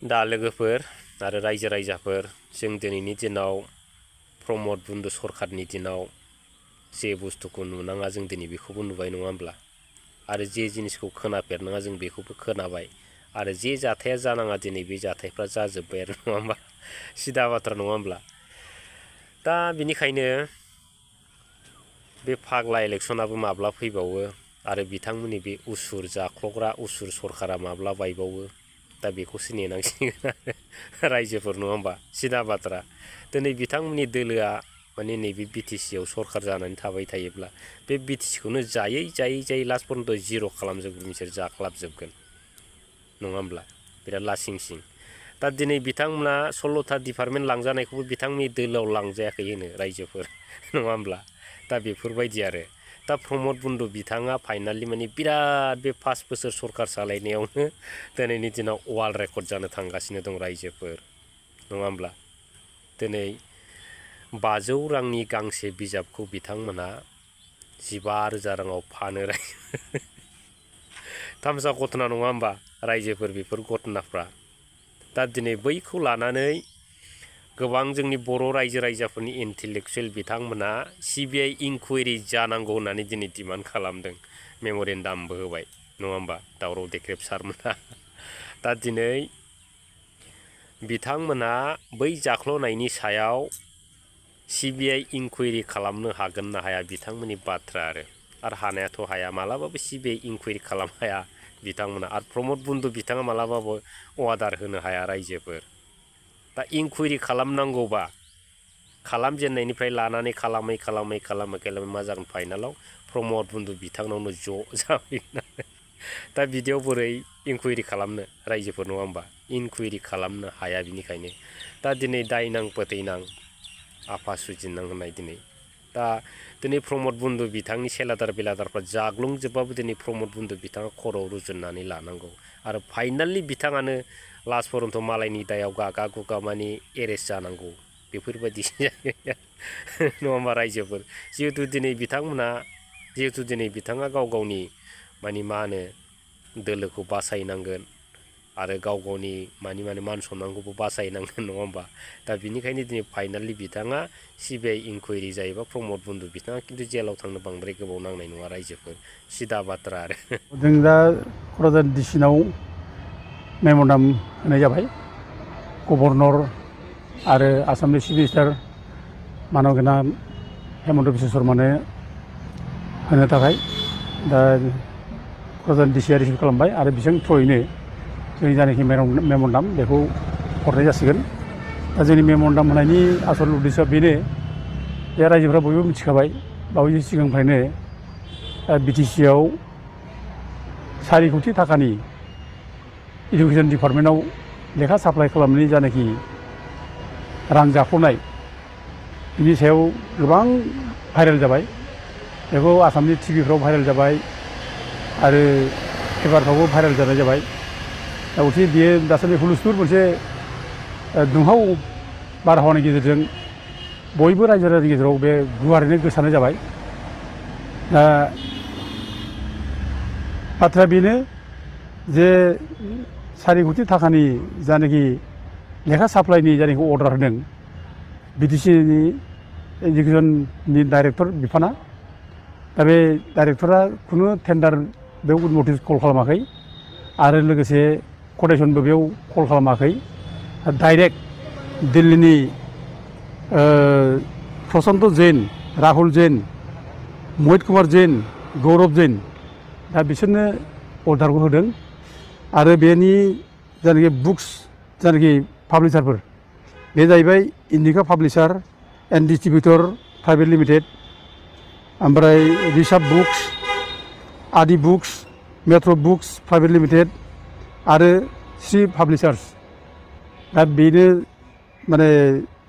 दा लोगोफोर आरो रायजो राजाफोर जों दिनैनि दिनाव प्रमद बन्द सरखारनि दिनाव जे बुस्थुखौ नुनाङा जों दिनै बेखौबो नुबाय नङा होमब्ला आरो जे जिनिसखौ खोनाफेरनाङा जों बेखौबो खोनाबाय आरो जे जाथाया जानाङा दिनै बे जाथायफ्रा जाजोब्बाय आरो नङा होमबा सिदा बाथ्रा नङा होमब्ला दा बेनिखायनो बे फाग्ला इलेक्सनाबो माब्ला फैबावो आरो बिथांमोननि बे उसुर जाख्लग्रा उसुर सरखारा माब्ला बायबावो दा बेखौसो नेनांसिगोन आरो रायजोफोर नङा होमबा सिदा बाथ्रा दिनै बिथांमोननि दोलोआ माने नैबे बिटिसिआव सरखार जानानै थाबाय थायोब्ला बे बिटिसिखौनो जायै जायै जायै लास्ट पर्यन्त जिर' खालामजोबगोन बिसोर जाख्लाबजोबगोन नङा होमब्ला बिराद लासिं सिं दा दिनै बिथांमोना 16था डिपार्टमेन्ट लांजानायखौबो बिथांमोननि दोलोआव लांजायाखै होनो रायजोफोर नङा होमब्ला दा बेफोरबायदि आरो दा प्रमद बन्द बिथाङा फाइनालि माने बिराद बे 5 बोसोर सरखार सालायनायावनो दिनैनि दिनाव वार्ल्ड रेकर्ड जानो थांगासिनो दं रायजोफोर नङा होमब्ला दिनै 500 रांनि गांसे बिजाबखौ बिथांमोना 15,000 राङाव फानो थामसा घटना नङा होमबा रायजोफोर बेफोर घटनाफ्रा दा दिनै बैखौ लानानै गोबां जोंनि बर' रायजो राजाफोरनि इन्टेलेक्सुयेल बिथांमोना सिबिआइ इनकुवेरि जानांगौ होननानै दिनै डिमान्ड खालामदों मेम'रेन्डामबो होबाय नङा होमबा दावराव देख्रेब सारमोना दा दिनै बिथांमोना बै जाख्ल'नायनि सायाव सिबिआइ इनकुवेरि खालामनो हागोन ना हाया बिथांमोननि बाथ्रा आरो हानायाथ' हाया मालाबाबो सिबिआइ इनकुवेरि खालामनो हाया बिथांमोना आरो प्रमद बन्द बिथाङा मालाबाबो अर्डार होनो हाया रायजोफोर दा इनकुवेरि खालामनांगौबा खालामजेननायनिफ्राय लानानै खालामै मा जागोन फाइनालाव प्रमद बन्द बिथांनावनो ज' जाफैगोन दा बिदियाव बोरै इनकुवेरि खालामनो रायजोफोर नङा होमबा इनकुवेरि खालामनो हाया बिनिखायनो दा दिनै दायनां फोथैनां आफा सुजिनां होननाय दा दिनै प्रमद बन्द बिथांनि सेलादार बेलादारफ्रा जाग्लुंजोबबाबो दिनै प्रमद बन्द बिथाङा खर'आव रुजुननानै लानांगौ आरो फाइनालि बिथाङानो लास्ट पर्यन्त मालायनि दायाव गागा गुगा माने एरेस्ट जानांगौ बेफोरबायदि नङा होमबा रायजोफोर जिहेतु दिनै बिथाङा गाव गावनि माने मा होनो दोलोखौ बासायनांगोन आरो गाव गावनि मान सनमानखौबो बासायनांगोन नङा होमबा दा बिनिखायनो दिनै फाइनालि बिथाङा सिबिआइ इनकुवेरि जायोबा प्रमद बन्द बिथाङा खिन्थु जेलाव थांनो बांद्राय गोबाव नांनाय नङा रायजोफोर सिदा बाथ्रा आरो जों दा क'क्राझार डिसिनाव मेम'रेन्डाम होनाय जाबाय गभर्नर आरो आसामनि चिफ मिनिस्टार मानगोना हेमन्त बिश्व शर्मानो होनो थाखाय दा क'क्राझार डिसिआ रिसिभ खालामबाय आरो बिसोर थ्रयैनो जोंनि जानाखि मेम'रेन्डाम बेखौ हरनाय जासिगोन दा जोंनि मेम'रेन्डाम होनायनि आसल उद्देश्यआ बेनो जे रायजोफ्रा बयबो मिथिखाबाय बावैसो सिगांनिफ्रायनो बिटिसिआव 4 कौटि थाखानि इडुकेसन डिपार्टमेन्टआव लेखा साप्लाइ खालामनायनि जानाखि रां जाख्ल'नाय बिनि सायाव गोबां भाइरेल जाबाय बेखौ आसामनि टिभिफ्राव भाइरेल जाबाय आरो पेपारफ्रावबो भाइरेल जानाय जाबाय दा अथि बियो दासान्दि हुलुस्थुर मोनसे दुंहाव बारहावानि गेजेरजों बयबो रायजो राजानि गेजेराव बे गुवारैनो गोसारनाय जाबाय दा बाथ्राया बेनो जे 4 कौटि थाखानि जानाखि लेखा साप्लाइनि जानाखि अर्डार होदों बिटिसिनि इडुकेसननि डाइरेक्टर बिफाना दा बे डाइरेक्टरा खुनु टेन्डार बेयाव नटिस कल खालामाखै आरो लोगोसे कटेसनबो बेयाव कल खालामाखै डाइरेक्ट दिल्लीनि प्रशान्त जैन राहुल जैन महित कुमार जैन गौरब जैन दा बिसोरनो अर्डारखौ होदों आरो बेनि जायनाखि बुक्स जायनाखि पाब्लिसारफोर बे जाहैबाय Indica publisher and डिस्ट्रिबिउटर private limited ओमफ्राय रिसार्भ बुक्स आदि books metro' books private limited आरो श्री पाब्लिसार्स दा बेनो माने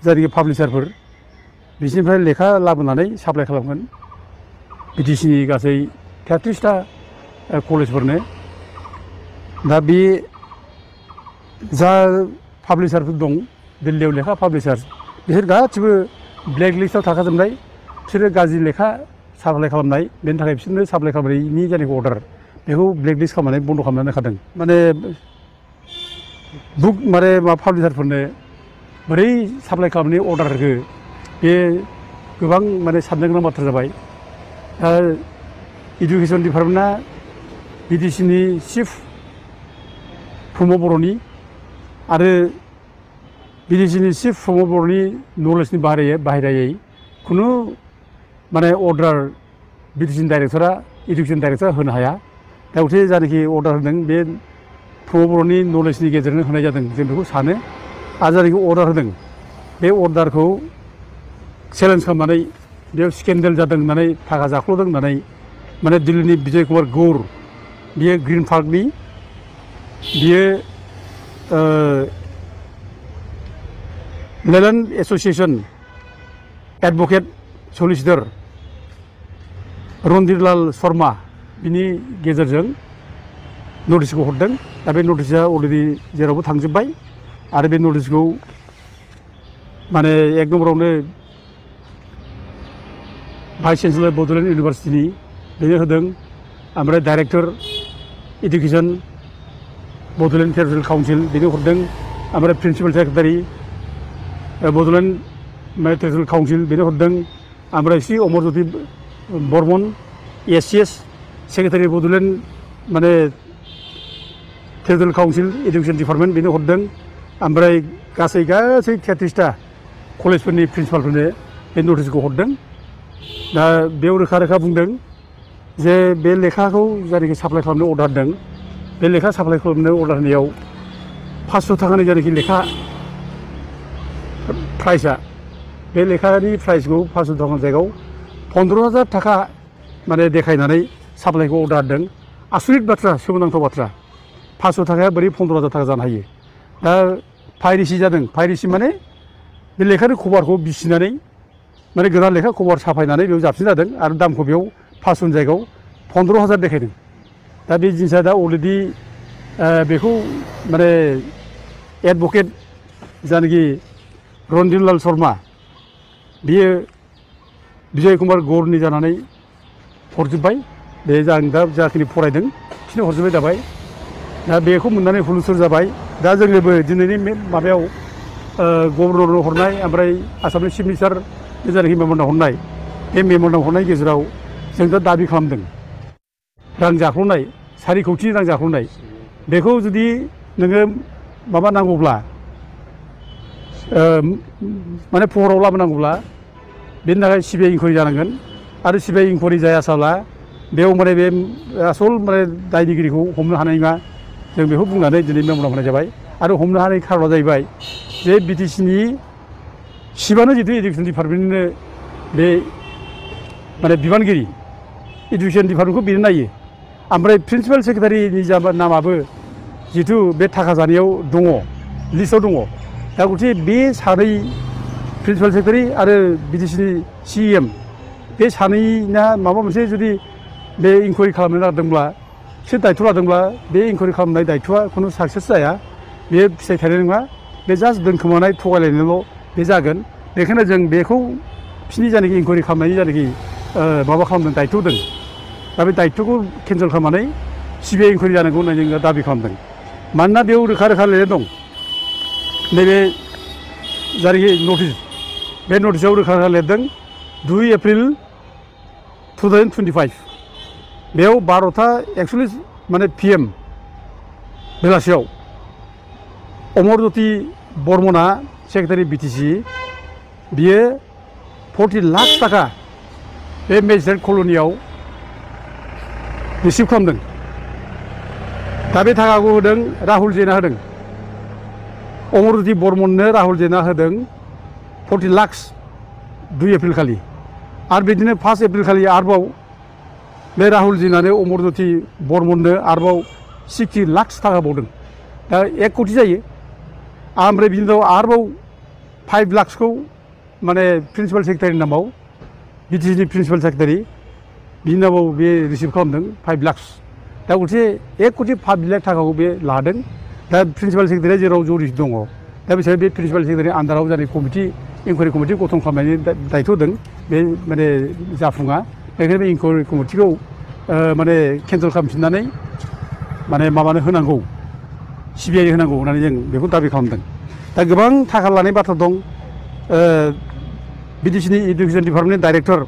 जायनाखि पाब्लिसारफोर बिसोरनिफ्राय लेखा लाबोनानै साप्लाइ खालामगोन बिटिसिनि गासै 33टा कलेजफोरनो दा बे जा पाब्लिसारफोर दं दिल्लीयाव लेखा पाब्लिसार बिसोर गासिबो ब्लेक लिस्टआव थाखाजोबनाय बिसोरो गाज्रि लेखा साप्लाइ खालामनाय बेनि थाखाय बिसोरनो साप्लाइ खालामनायनि जायनाखि अर्डार बेखौ ब्लेक लिस्ट खालामनानै बन्द' खालामनानै होखादों माने बुक माने मा पाब्लिसारफोरनो बोरै साप्लाइ खालामनायनि अर्डार होखो बे गोबां माने साननो गोनां बाथ्रा जाबाय। दा इडुकेसन डिपार्टमेन्टआ बिटिसिनि चिफ प्रमद बर'नि आरो बिटिसिनि चिफ प्रमद बर'नि नलेजनि बाहेरायै खुनु माने अर्डार बिटिसिनि डाइरेक्टरा इडुकेसन डाइरेक्टरा होनो हाया। दा गथे जायनाखि अर्डार होदों बे प्रमद बर'नि नलेजनि गेजेरजों होनाय जादों जों बेखौ सानो। आरो जायनाखि अर्डार होदों बे अर्डारखौ चेलेन्ज खालामनानै बेयाव स्केन्डेल जादों होननानै थाखा जाख्ल'दों होननानै माने दिल्लीनि बिजय कुमार गौर बियो ग्रीन पार्कनि बियो लेलेन्ड एस'सिएसन एडभकेट सलिसिटर रणधीरलाल शर्मा बिनि गेजेरजों नटिसखौ हरदों। दा बे नटिसा अलरेडि जेरावबो थांजोब्बाय आरो बे नटिसखौ माने एक नम्बरावनो भाइस चेन्सेलर बड'लेण्ड इउनिभार्सिटिनि बेनो होदों। ओमफ्राय director education Bodoland territorial council बेनो हरदों। ओमफ्राय principal secretary Bodoland territorial council बेनो हरदों। ओमफ्राय सि अमरज्योति बर्मन एससिएस सेक्रेटारि बड'लेण्ड माने टेरिटरियेल काउन्सिल इडुकेसन डिपार्टमेन्ट बेनो हरदों। ओमफ्राय गासै 33टा कलेजफोरनि प्रिन्सिपालफोरनो बे नटिसखौ हरदों। दा बेयाव रोखा रोखा बुंदों जे बे लेखाखौ जायनाखि साप्लाइ खालामनो अर्डार होदों बे लेखा साप्लाइ खालामनो अर्डार होनायाव 500 थाखानि जायनाखि लेखा प्राइसआ बे लेखानि प्राइसखौ 500 थाखानि जायगायाव 15,000 थाखा माने देखायनानै साप्लाइखौ अर्डार होदों। आसरित बाथ्रा, सोमोनांथाव बाथ्रा। 500 थाखाया बोरै 15,000 थाखा जानो हायो? दा पाइरेसि जादों। पाइरेसि माने बे लेखानि कभारखौ बिसिनानै माने गोदान लेखा कभार साफायनानै बेयाव जाबसिन जादों आरो दामखौ बेयाव 500 जायगायाव 15,000 देखायदों। दा बे जिनिसा दा अलरेडि बेखौ माने एडभकेट जायनाखि रणधीरलाल शर्मा बियो बिजय कुमार गौरनि जानानै हरजोब्बाय। बे आं दा जाखिनि फरायदों बिखिनि हरजोब्बाय जाबाय। दा बेखौ मोननानै हुलुस्थुल जाबाय। दा जोंनोबो दिनैनि माबायाव गभर्नरनो हरनाय ओमफ्राय आसामनि चिफ मिनिस्टार जायनाखि मेम'रेन्डाम हरनाय बे मेम'रेन्डाम हरनायनि गेजेराव जों दा दाबि खालामदों रां जाख्ल'नाय 4 कौटि रां जाख्ल'नाय बेखौ जुदि नोङो माबा नांगौब्ला माने फहराव लाबोनांगौब्ला बेनि थाखाय सिबिआइ इनकुवारि जानांगोन। आरो सिबिआइ इनकुवारि जायासाब्ला बेयाव माने बे आसल माने दायनिगिरिखौ हमनो हानाय नङा। जों बेखौ बुंनानै दिनै मेम'रेन्डाम होनाय जाबाय। आरो हमनो हानाय खार'ना जाहैबाय जे बिटिसिनि सिबानो जितु इडुकेसन डिपार्टमेन्टनो बे माने बिबानगिरि इडुकेसन डिपार्टमेन्टखौ बेनो नायो। ओमफ्राय प्रिन्सिपाल सेक्रेटारिनि नामाबो जितु बे थाखा जानायाव दङ, लिस्टआव दङ। दा गथे बे सानै प्रिन्सिपाल सेक्रेटारि आरो बिटिसिनि सिएम बे सानैना माबा मोनसे जुदि बे इनकुवारि खालामनो नागिरदोंब्ला बिसोर दायथ' लादोंब्ला बे इनकुवारि खालामनाय दायथ'आ खुनु साक्सेस जाया। बे फिथाइ थायनाय नङा। बे जास्ट दोनखोमानाय थगायलायनायल' बे जागोन। बेखायनो जों बेखौ बिसोरनि जायनाखि इनकुवारि खालामनायनि जायनाखि माबा खालामदों दायथ' होदों दा बे दायथ'खौ केन्सेल खालामनानै सिबिआइ इनकुवारि जानांगौ होननानै जों दाबि खालामदों। मानोना बेयाव रोखा रोखा लिरनाय दं नैबे जायनाखि नटिस बे नटिसआव रोखा रोखा लिरदों 2 एप्रिल 2025 बेयाव 12:41 माने PM बेलासियाव अमरज्योति बर्मना सेक्रेटारि बिटिसि बियो 40 लाख थाखा बे मेजिस्ट्रेट कल'नियाव रिसिभ खालामदों। दा बे थाखाखौ होदों राहुल जैनआ होदों। अमरज्योति बर्मननो राहुल जैनआ होदों 40 लाख 2 एप्रिल खालि। आरो बिदिनो 1 एप्रिल खालि आरोबाव बे राहुल जैनआनो अमरज्योति बर्मननो आरोबाव 60 लाख थाखा बावदों। दा 1 कौटि जायो। ओमफ्राय बिनि उनाव आरोबाव 5 लाखखौ माने प्रिन्सिपाल सेक्रेटारिनि नामाव बिटिसिनि प्रिन्सिपाल सेक्रेटारि बिनि नामाव बे रिसिभ खालामदों 5 लाख। दा गथे 1 कौटि 5 लाख थाखाखौ बे लादों। दा प्रिन्सिपाल सेक्रेटारिया जेराव जरिस दङ दा बिसोर बे प्रिन्सिपाल सेक्रेटारिनि आन्दाराव जानाय कमिटि इनकुवारि कमिटि गठन खालामनायनि दायथ' होदों बे माने जाफुङा। बेखायनो बे इनकुवारि कमिटिखौ माने केन्सेल खालामफिननानै माने माबानो होनांगौ सिबिआइ होनांगौ होननानै जों बेखौ दाबि खालामदों। दा गोबां थाखा लानाय बाथ्रा दं। बिटिसिनि इडुकेसन डिपार्टमेन्टनि डाइरेक्टर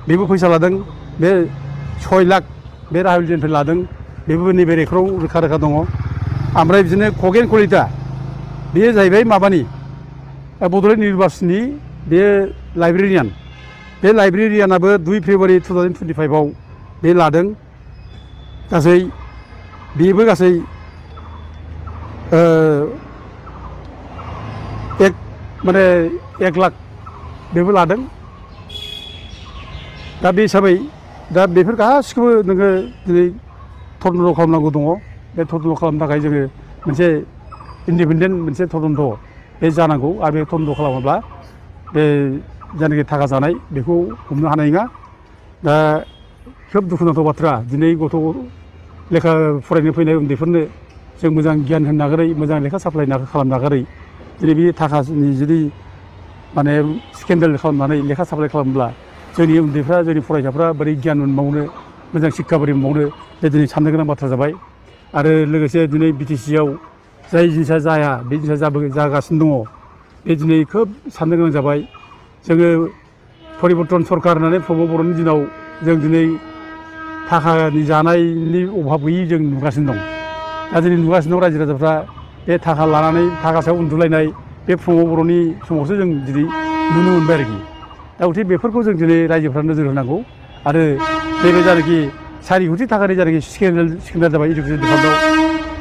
बेबो फैसा लादों, बे 6 लाख बे राहुलजिनिफ्राय लादों, बेबो नैबे रेकर्डआव रोखा रोखा दङ। ओमफ्राय बिदिनो खगेन कलिता बेयो जाहैबाय माबानि बड'लेण्ड इउनिभार्सिटिनि बे लाइब्रेरियान। बे लाइब्रेरियानाबो 2 फेब्रुवारि 2025आव बे लादों। गासै बेबो गासै 1 लाख बेबो लादों। दा बे हिसाबै दा बेफोर गासिखौबो नोङो दिनै तदन्त खालामनांगौ दङ। बे तदन्त खालामनो थाखाय जोङो मोनसे इन्डिपेन्डेन्ट मोनसे तदन्त बे जानांगौ। आरो बे तदन्त खालामाब्ला बे जायनाखि थाखा जानाय बेखौ हमनो हानाय नङा। दा खोब दुखुनांथाव बाथ्रा, दिनै गथ' लेखा फरायनो फैनाय उन्दैफोरनो जों मोजां गियान होनो नागारै, मोजां लेखा साप्लाय खालामनो नागारै दिनै बे थाखानि जुदि माने स्केन्डेल खालामनानै लेखा साप्लाय खालामब्ला जोंनि उन्दैफ्रा, जोंनि फरायसाफ्रा बोरै गियान मोनबावनो, मोजां शिक्षा बोरै मोनबावनो, बे दिनै साननो गोनां बाथ्रा जाबाय। आरो लोगोसे दिनै बिटिसिआव जाय जिनिसा जाया बे जिनिसा जागासिनो दङ। बे दिनै खोब साननो गोनां जाबाय। जोङो परिबर्तन सरकार होननानै प्रमद बर'नि दिनाव जों दिनै थाखानि जानायनि अभाब गैयि जों नुगासिनो दं। दा दिनै नुगासिनो दं रायजो राजाफ्रा बे थाखा लानानै थाखा सायाव उन्दुलायनाय बे प्रमद बर'नि समावसो जों दिनै नुनो मोनबाय आरोखि। दा गथिखे बेफोरखौ जों दिनै रायजोफ्रा नोजोर होनांगौ। आरो नैबे जायनाखि 4 कोटि थाखानि जायनाखि स्केन्डेल जाबाय इडुकेसन डिपार्टमेन्टआव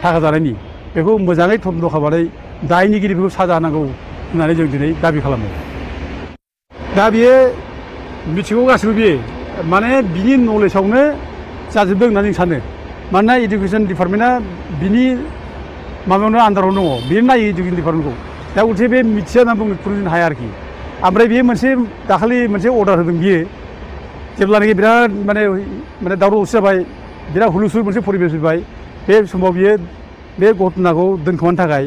थाखा जानायनि, बेखौ मोजाङै तदन्त खालामनानै दायनिगिरिफोरखौ साजा होनांगौ होननानै जों दिनै दाबि खालामो। दा बियो मिथिगौ गासिबो, बियो माने बिनि नलेजावनो जाजोबदों होननानै जों सानो। मानोना इडुकेसन डिपार्टमेन्टआ बिनि माबायावनो आन्दारावनो दङ, बेयो नायो इडुकेसन डिपार्टमेन्टखौ। दा गथिखे बे मिथिया होनना बुंनो हाया आरोखि। ओमफ्राय बेयो मोनसे दाखालि मोनसे अर्डार होदों बियो, जेब्लानाखि बिराद माने दावराव दावसि जाबाय, बिराद हुलुसुल मोनसे परिबेस फैबाय, बे समाव बियो बे घटनाखौ दोनखोमानो थाखाय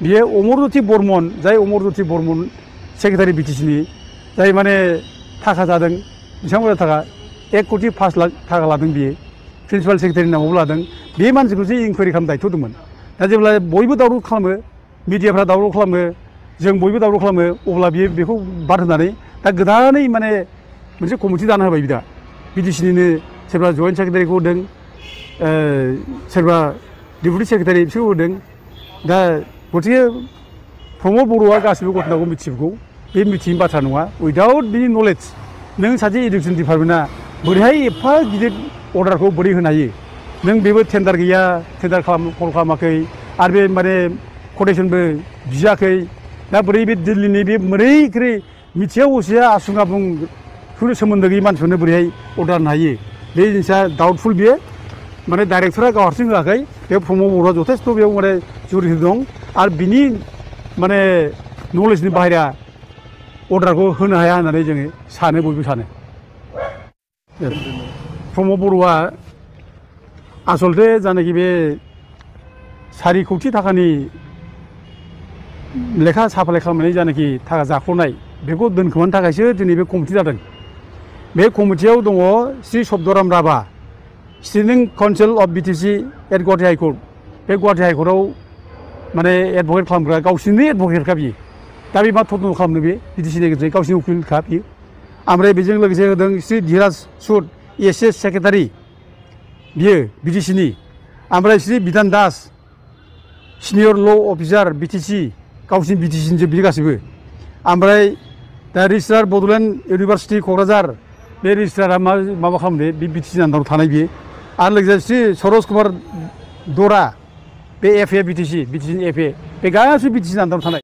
बियो अमरज्योति बर्मन, जाय अमरज्योति बर्मन सेक्रेटारि बिटिसिनि, जाय माने थाखा जादों बिथांमोना थाखा 1 कोटि 5 लाख थाखा लादों, बियो प्रिन्सिपाल सेक्रेटारिनि नामावबो लादों। बे मानसिखौसो इनकुवारि खालामनो दायथ' दंमोन। दा जेब्ला बयबो दावराव खालामो, मिडियाफ्रा दावराव खालामो, जों बयबो दावराव खालामो, अब्ला बियो बेखौ बाद होनानै दा गोदानै माने मोनसे कमिटि दाना होबाय। दा बिटिसिनिनो सोरबा जइन्ट सेक्रेटारिखौ होदों, सोरबा डेपुटि सेक्रेटारि बिसोरखौ होदों। दा गथिखे प्रमद बर'आ गासिबो घटनाखौ मिथिजोबगौ, बे मिथियै बाथ्रा नङा। उइदाउट बिनि नलेज नों सासे इडुकेसन डिपार्टमेन्टआ बोरैहाय एफा गिदिर अर्डारखौ बोरै होनो हायो? नों बेबो टेन्डार गैया, टेन्डार कल खालामाखै, आरो बे माने कटेसनबो बियाखै। दा बोरै बे दिल्लीनि बे बोरै मिथिया असिया आसुं आबुं सोमोन्दो गैयै मानसिफोरनो बोरैहाय अर्डार होनो हायो? बे जिनिसा डाउटफुल। बियो माने डाइरेक्टरा गाव हारसिं होआखै, बे प्रमद बर'आ जथेस्थ' बेयाव माने जुरित दं। आरो बिनि माने नलेजनि बाहेरा अर्डारखौ होनो हाया होननानै जोङो सानो, बयबो सानो। प्रमद बर'आ आसलथे जानाखि बे 4 कोटि थाखानि लेखा साप्लाय खालामनानै जानाखि थाखा जाख्ल'नाय, बेखौ दोनखोमानो थाखायसो दिनै बे कमिटि जादों। बे कमिटियाव दङ Shri Sabdaram Rabha, standing counsel of BTC at Guwahati high court. बे गुवाहाटि हाइकर्टआव माने एडभकेट खालामग्रा, गावसिनि एडभकेटखा बियो। दा बे मा तदन्त खालामनो? बे बिटिसिनि गेजेरजों गावसिनि उकिलखा बियो। ओमफ्राय बेजों लोगोसे होदों श्री धीराज सुद, एस सेक्रेटारि बियो बिटिसिनि। ओमफ्राय श्री बिधान दास, सिनियर ल' अफिसार बिटिसि, गावसिनि बिटिसिनि जोब बियो गासिबो। ओमफ्राय दा रेजिस्ट्रार बड'लेण्ड इउनिभार्सिटि क'क्राझार, बे रेजिस्ट्रारा माबा खालामदो, बे बिटिसिनि आन्दाराव थानाय बियो। आरो लोगोसे श्री सरोज कुमार दरा, बे FA बिटिसिनि FA, बे गासिबो बिटिसिनि आन्दाराव थानाय।